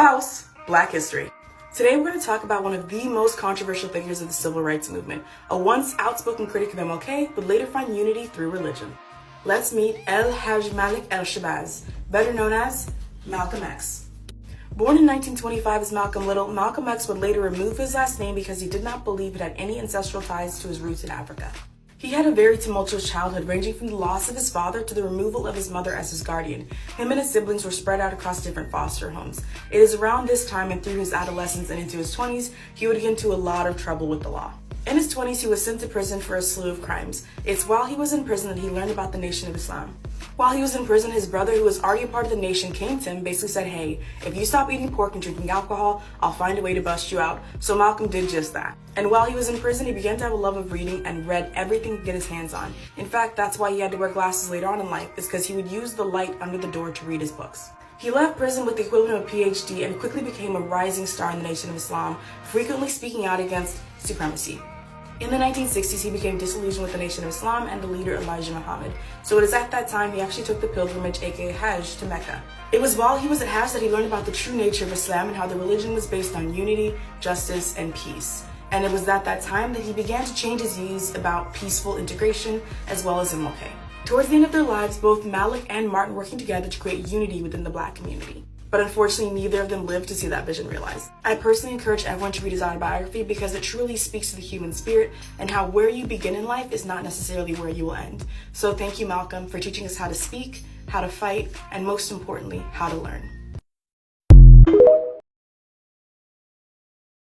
house, Black history. Today we're going to talk about one of the most controversial figures of the civil rights movement, a once outspoken critic of MLK, but later found unity through religion. Let's meet El Hajj Malik El-Shabazz, better known as Malcolm X. Born in 1925 as Malcolm Little, Malcolm X would later remove his last name because he did not believe it had any ancestral ties to his roots in Africa. He had a very tumultuous childhood, ranging from the loss of his father to the removal of his mother as his guardian. Him and his siblings were spread out across different foster homes. It is around this time and through his adolescence and into his 20s, he would get into a lot of trouble with the law. In his 20s, he was sent to prison for a slew of crimes. It's while he was in prison that he learned about the Nation of Islam. While he was in prison, his brother, who was already a part of the nation, came to him, basically said, "Hey, if you stop eating pork and drinking alcohol, I'll find a way to bust you out." So Malcolm did just that. And while he was in prison, he began to have a love of reading and read everything he could get his hands on. In fact, that's why he had to wear glasses later on in life, is because he would use the light under the door to read his books. He left prison with the equivalent of a PhD and quickly became a rising star in the Nation of Islam, frequently speaking out against supremacy. In the 1960s, he became disillusioned with the Nation of Islam and the leader Elijah Muhammad. So it is at that time he actually took the pilgrimage, aka Hajj, to Mecca. It was while he was at Hajj that he learned about the true nature of Islam and how the religion was based on unity, justice, and peace. And it was at that time that he began to change his views about peaceful integration as well as MLK. Towards the end of their lives, both Malik and Martin working together to create unity within the Black community. But unfortunately, neither of them lived to see that vision realized. I personally encourage everyone to read his autobiography because it truly speaks to the human spirit and how where you begin in life is not necessarily where you will end. So thank you, Malcolm, for teaching us how to speak, how to fight, and most importantly, how to learn.